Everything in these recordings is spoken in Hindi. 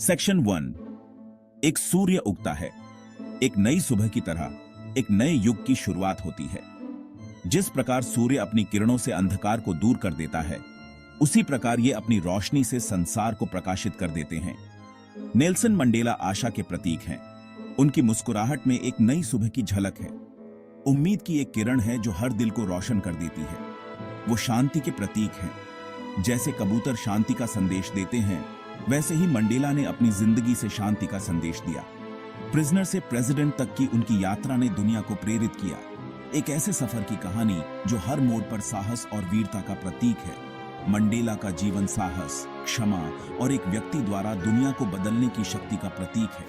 सेक्शन 1। एक सूर्य उगता है। एक नई सुबह की तरह एक नए युग की शुरुआत होती है। जिस प्रकार सूर्य अपनी किरणों से अंधकार को दूर कर देता है, उसी प्रकार ये अपनी रोशनी से संसार को प्रकाशित कर देते हैं। नेल्सन मंडेला आशा के प्रतीक हैं। उनकी मुस्कुराहट में एक नई सुबह की झलक है। उम्मीद की एक किरण है जो हर दिल को रोशन कर देती है। वो शांति के प्रतीक हैं। जैसे कबूतर शांति का संदेश देते हैं, वैसे ही मंडेला ने अपनी जिंदगी से शांति का संदेश दिया। प्रिजनर से प्रेसिडेंट तक की उनकी यात्रा ने दुनिया को प्रेरित किया। एक ऐसे सफर की कहानी जो हर मोड़ पर साहस और वीरता का प्रतीक है। मंडेला का जीवन साहस, क्षमा और एक व्यक्ति द्वारा दुनिया को बदलने की शक्ति का प्रतीक है।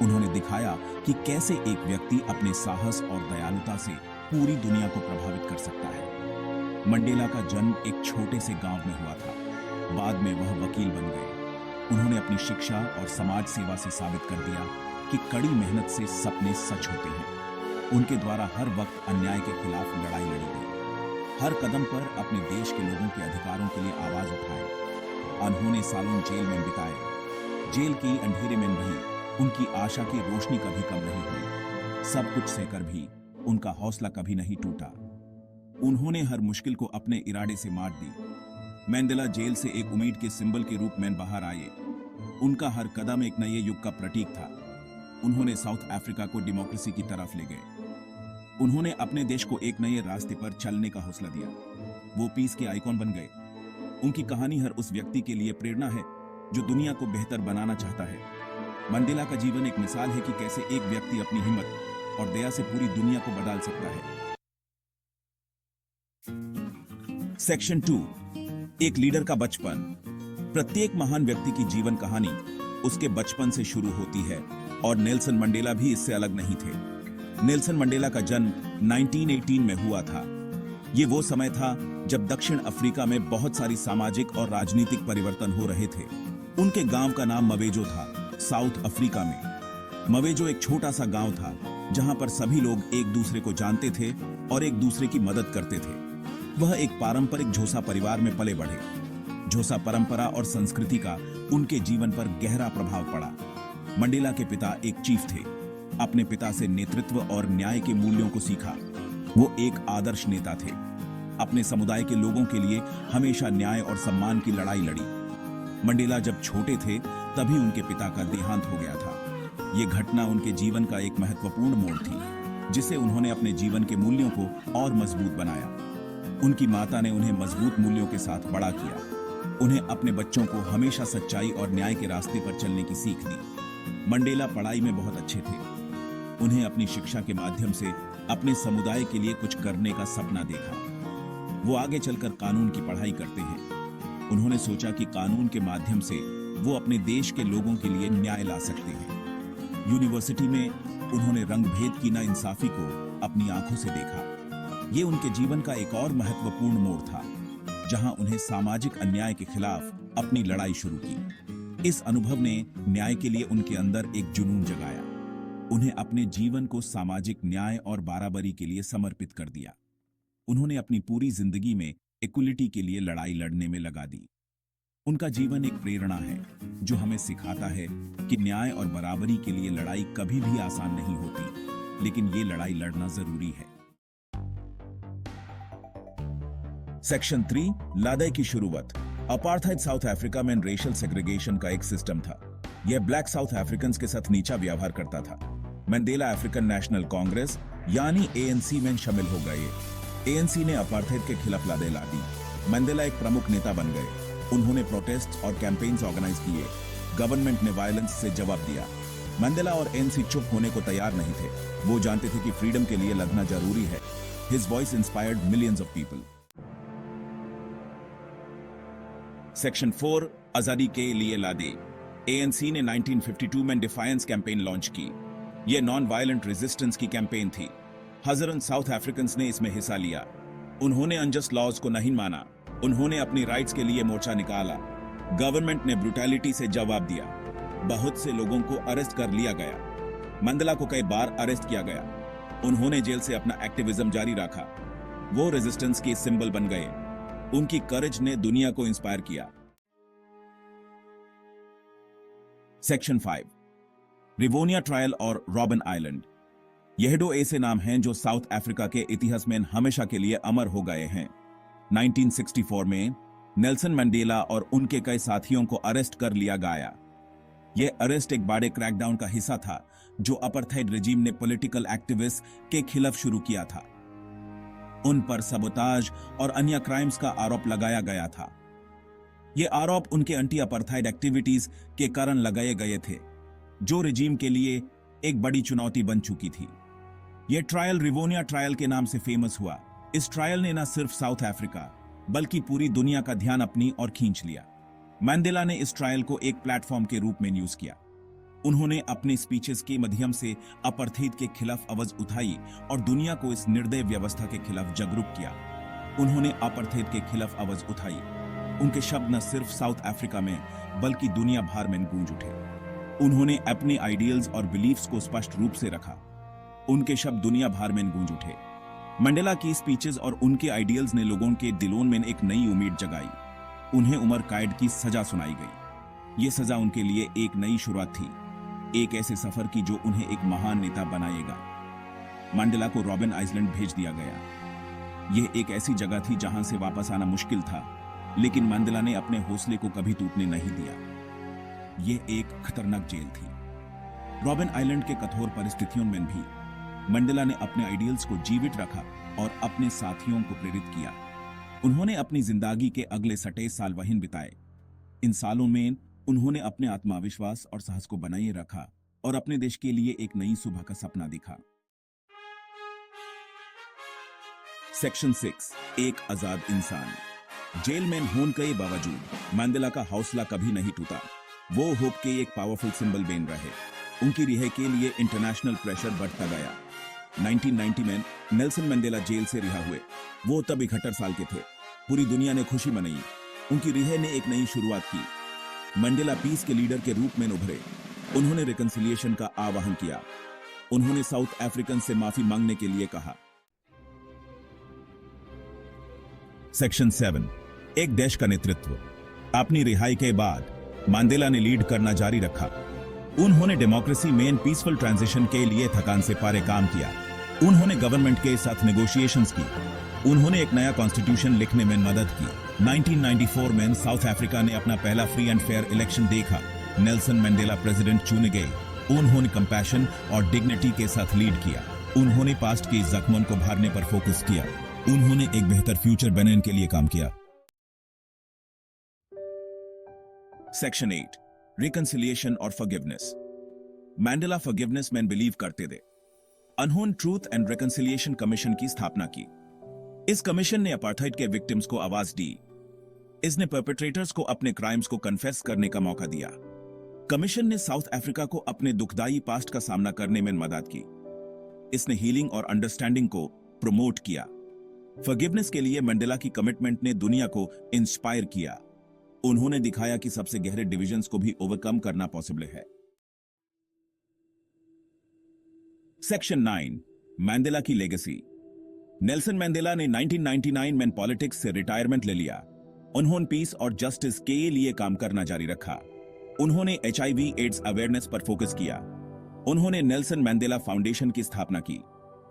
उन्होंने दिखाया कि कैसे एक व्यक्ति अपने साहस और दयालुता से पूरी दुनिया को प्रभावित कर सकता है। मंडेला का जन्म एक छोटे से गांव में हुआ था। बाद में वह वकील बन गए। उन्होंने अपनी शिक्षा और समाज सेवा से साबित कर दिया कि कड़ी मेहनत से सपने सच होते हैं। उनके द्वारा हर वक्त अन्याय के खिलाफ लड़ाई लड़ी गई। हर कदम पर अपने देश के लोगों के अधिकारों के लिए आवाज उठाई। अनहोने सालों जेल में बिताए। जेल की अंधेरे में भी उनकी आशा की रोशनी कभी कम नहीं हुई। सब कुछ सहकर भी उनका हौसला कभी नहीं टूटा। उन्होंने हर मुश्किल को अपने इरादे से मात दी। मंडेला जेल से एक उम्मीद के सिंबल के रूप में बाहर आए। उनका हर कदम एक नए युग का प्रतीक था। उन्होंने साउथ अफ्रीका को डेमोक्रेसी की तरफ ले गए। उन्होंने अपने देश को एक नए रास्ते पर चलने का हौसला दिया। वो पीस के आइकॉन बन गए। उनकी कहानी हर उस व्यक्ति के लिए प्रेरणा है जो दुनिया को बेहतर बनाना चाहता है। मंडेला का जीवन एक मिसाल है कि कैसे एक व्यक्ति अपनी हिम्मत और दया से पूरी दुनिया को बदल सकता है। सेक्शन 2। एक लीडर का बचपन। प्रत्येक महान व्यक्ति की जीवन कहानी उसके बचपन से शुरू होती है और नेल्सन मंडेला भी इससे अलग नहीं थे। नेल्सन मंडेला का जन्म 1918 में हुआ था। ये वो समय था जब दक्षिण अफ्रीका में बहुत सारी सामाजिक और राजनीतिक परिवर्तन हो रहे थे। उनके गांव का नाम मवेजो था, साउथ अफ्रीका में। मवेजो एक छोटा सा गांव था जहां पर सभी लोग एक दूसरे को जानते थे और एक दूसरे की मदद करते थे। वह एक पारंपरिक झोसा परिवार में पले बढ़े। झोसा परंपरा और संस्कृति का उनके जीवन पर गहरा प्रभाव पड़ा। मंडेला के पिता एक चीफ थे। अपने पिता से नेतृत्व और न्याय के मूल्यों को सीखा। वो एक आदर्श नेता थे। अपने समुदाय के लोगों के लिए हमेशा न्याय और सम्मान की लड़ाई लड़ी। मंडेला जब छोटे थे तभी उनके पिता का देहांत हो गया था। ये घटना उनके जीवन का एक महत्वपूर्ण मोड़ थी, जिसे उन्होंने अपने जीवन के मूल्यों को और मजबूत बनाया। उनकी माता ने उन्हें मजबूत मूल्यों के साथ बड़ा किया। उन्हें अपने बच्चों को हमेशा सच्चाई और न्याय के रास्ते पर चलने की सीख दी। मंडेला पढ़ाई में बहुत अच्छे थे। उन्हें अपनी शिक्षा के माध्यम से अपने समुदाय के लिए कुछ करने का सपना देखा। वो आगे चलकर कानून की पढ़ाई करते हैं। उन्होंने सोचा कि कानून के माध्यम से वो अपने देश के लोगों के लिए न्याय ला सकते हैं। यूनिवर्सिटी में उन्होंने रंगभेद की नाइंसाफी को अपनी आंखों से देखा। ये उनके जीवन का एक और महत्वपूर्ण मोड़ था, जहां उन्हें सामाजिक अन्याय के खिलाफ अपनी लड़ाई शुरू की। इस अनुभव ने न्याय के लिए उनके अंदर एक जुनून जगाया। उन्हें अपने जीवन को सामाजिक न्याय और बराबरी के लिए समर्पित कर दिया। उन्होंने अपनी पूरी जिंदगी में इक्वलिटी के लिए लड़ाई लड़ने में लगा दी। उनका जीवन एक प्रेरणा है जो हमें सिखाता है कि न्याय और बराबरी के लिए लड़ाई कभी भी आसान नहीं होती, लेकिन ये लड़ाई लड़ना जरूरी है। सेक्शन 3। लादे की शुरुआत। अपार्थाइड साउथ अफ्रीका में रेशियल सेग्रीगेशन का एक सिस्टम था। यह ब्लैक साउथ अफ्रीकन्स के साथ नीचा व्यवहार करता था। मंडेला अफ्रीकन नेशनल कांग्रेस यानी एएनसी में शामिल हो गए। एएनसी ने अपार्थाइड के खिलाफ लादे ला दी। मंडेला एक प्रमुख नेता बन गए। उन्होंने प्रोटेस्ट और कैंपेन्स ऑर्गेनाइज किए। गवर्नमेंट ने वायलेंस से जवाब दिया। मंडेला और एएनसी चुप होने को तैयार नहीं थे। वो जानते थे कि फ्रीडम के लिए लड़ना जरूरी है। His voice inspired millions of people. Section 4। आजादी के लिए लादे। एएनसी ने 1952 में डिफायंस कैंपेन लॉन्च की। यह नॉन वायलेंट रेजिस्टेंस की कैंपेन थी। हजारों साउथ अफ्रीकन्स ने इसमें हिस्सा लिया। उन्होंने अनजस्ट लॉज को नहीं माना। उन्होंने अपनी राइट्स के लिए मोर्चा निकाला। गवर्नमेंट ने ब्रुटैलिटी से जवाब दिया। बहुत से लोगों को अरेस्ट कर लिया गया। मंडेला को कई बार अरेस्ट किया गया। उन्होंने जेल से अपना एक्टिविज्म जारी रखा। वो रेजिस्टेंस के सिंबल बन गए। उनकी करेज ने दुनिया को इंस्पायर किया। सेक्शन 5 रिवोनिया ट्रायल और रॉबिन आइलैंड। यह दो ऐसे नाम हैं जो साउथ अफ्रीका के इतिहास में हमेशा के लिए अमर हो गए हैं। 1964 में नेल्सन मंडेला और उनके कई साथियों को अरेस्ट कर लिया गया। यह अरेस्ट एक बड़े क्रैकडाउन का हिस्सा था जो अपार्थाइड रेजिम ने पॉलिटिकल एक्टिविस्ट के खिलाफ शुरू किया था। उन पर सबोताज और अन्य क्राइम्स का आरोप लगाया गया था। यह आरोप उनके एंटी अपार्थाइड एक्टिविटीज के कारण लगाए गए थे, जो रेजिम के लिए एक बड़ी चुनौती बन चुकी थी। यह ट्रायल रिवोनिया ट्रायल के नाम से फेमस हुआ। इस ट्रायल ने न सिर्फ साउथ अफ्रीका बल्कि पूरी दुनिया का ध्यान अपनी ओर खींच लिया। मंडेला ने इस ट्रायल को एक प्लेटफॉर्म के रूप में यूज किया। उन्होंने अपने स्पीचेस के माध्यम से अपार्थाइड के खिलाफ आवाज उठाई और दुनिया को इस निर्दय व्यवस्था के खिलाफ जागरूक किया। उन्होंने अपार्थाइड के खिलाफ आवाज उठाई। उनके शब्द न सिर्फ साउथ अफ्रीका में बल्कि दुनिया भर में गूंज उठे। उन्होंने अपने आइडियल्स और बिलीफ्स को स्पष्ट रूप से रखा। उनके शब्द दुनिया भर में गूंज उठे। मंडेला की स्पीचेस और उनके आइडियल्स ने लोगों के दिलों में एक नई उम्मीद जगाई। उन्हें उम्र कैद की सजा सुनाई गई। यह सजा उनके लिए एक नई शुरुआत थी, एक ऐसे सफर की जो उन्हें एक महान नेता बनाएगा। मंडेला को रॉबिन आइलैंड भेज दिया गया। यह एक ऐसी जगह थी जहां से वापस आना मुश्किल था, लेकिन मंडेला ने अपने हौसले को कभी टूटने नहीं दिया। यह एक खतरनाक जेल थी। रॉबिन आइलैंड के कठोर परिस्थितियों में भी मंडेला ने अपने आइडियल्स को जीवित रखा और अपने साथियों को प्रेरित किया। उन्होंने अपनी जिंदगी के अगले 27 साल वहीं बिताए। इन सालों में उन्होंने अपने आत्मविश्वास और साहस को बनाए रखा और अपने देश के लिए एक नई सुबह का सपना देखा। सेक्शन 6 एक आजाद इंसान। जेल में होने के बावजूद मंडेला का हौसला कभी नहीं टूटा। वो होप के एक पावरफुल सिंबल बन रहे। उनकी रिहाई के लिए इंटरनेशनल प्रेशर बढ़ता गया। 1990 में नेल्सन मंडेला जेल से रिहा हुए। वो तब 71 साल के थे। पूरी दुनिया ने खुशी मनाई। उनकी रिहाई ने एक नई शुरुआत की। मंडेला पीस के लीडर के रूप में उभरे। उन्होंने रिकंसिलिएशन का आह्वान किया। उन्होंने साउथ अफ्रीकन से माफी मांगने के लिए कहा। सेक्शन 7 एक देश का नेतृत्व। अपनी रिहाई के बाद मंडेला ने लीड करना जारी रखा। उन्होंने डेमोक्रेसी में पीसफुल ट्रांजिशन के लिए थकान से पारे काम किया। उन्होंने गवर्नमेंट के साथ नेगोशिएशंस की। उन्होंने एक नया कॉन्स्टिट्यूशन लिखने में मदद की। 1994 में साउथ अफ्रीका ने अपना पहला फ्री एंड फेयर इलेक्शन देखा। नेल्सन मंडेला प्रेसिडेंट चुने गए। उन्होंने कंपैशन और डिग्निटी के साथ लीड किया। उन्होंने पास्ट के जख्मों को भरने पर फोकस किया। उन्होंने एक बेहतर फ्यूचर बनाने के लिए काम किया। सेक्शन 8 रिकंसिलिएशन और फॉरगिवनेस। मंडेला फॉरगिवनेस में बिलीव करते थे। उन्होंने ट्रूथ एंड रिकंसिलिएशन कमीशन की स्थापना की। इस कमीशन ने अपार्थाइड के विक्टिम्स को आवाज दी। इसने परपेट्रेटर्स को अपने क्राइम्स को कन्फेस करने का मौका दिया। कमीशन ने साउथ अफ्रीका को अपने दुखदाई पास्ट का सामना करने में मदद की। इसने हीलिंग और अंडरस्टैंडिंग को प्रमोट किया। फॉरगिवनेस के लिए मंडेला की कमिटमेंट ने दुनिया को इंस्पायर किया। उन्होंने दिखाया कि सबसे गहरे डिविजन्स को भी ओवरकम करना पॉसिबल है। सेक्शन 9 मंडेला की लेगेसी। नेल्सन मंडेला ने 1999 में पॉलिटिक्स से रिटायरमेंट ले लिया। उन्होंने पीस और जस्टिस के लिए काम करना जारी रखा। उन्होंने HIV एड्स अवेयरनेस पर फोकस किया। उन्होंने नेल्सन मंडेला फाउंडेशन की स्थापना की।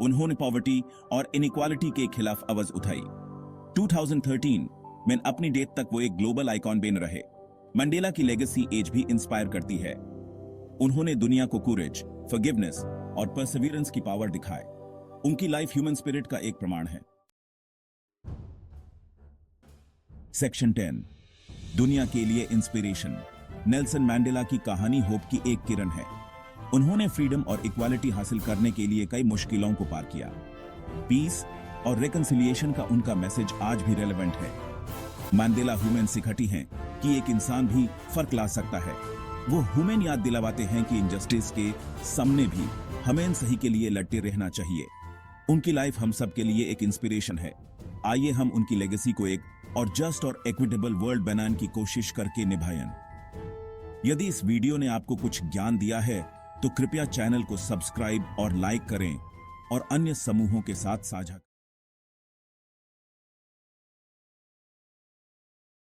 उन्होंने पॉवर्टी और इनइक्वालिटी के खिलाफ आवाज उठाई। 2013 में अपनी डेथ तक वो एक ग्लोबल आइकॉन बन रहे। मंडेला की लेगेसी एज भी इंस्पायर करती है। उन्होंने दुनिया को कूरेज, फॉरगिवनेस और परसिवियरेंस की पावर दिखाए। उनकी लाइफ ह्यूमन स्पिरिट का एक प्रमाण है। सेक्शन 10 दुनिया के लिए इंस्पिरेशन। नेल्सन मंडेला की कहानी होप की एक किरण है। उन्होंने फ्रीडम और इक्वालिटी हासिल करने के लिए कई मुश्किलों को पार किया। पीस और रिकंसिलिएशन का उनका मैसेज आज भी रेलेवेंट है। मंडेला ह्यूमन सिखाती हैं कि एक इंसान भी फर्क ला सकता है। वो ह्यूमन याद दिलाते हैं कि इनजस्टिस के सामने भी हमें सही के लिए लड़ते रहना चाहिए। उनकी लाइफ हम सब के लिए एक इंस्पिरेशन है। आइए हम उनकी लेगेसी को एक और जस्ट और इक्विटेबल वर्ल्ड बनाने की कोशिश करके निभाएं। यदि इस वीडियो ने आपको कुछ ज्ञान दिया है तो कृपया चैनल को सब्सक्राइब और लाइक करें और अन्य समूहों के साथ साझा करें।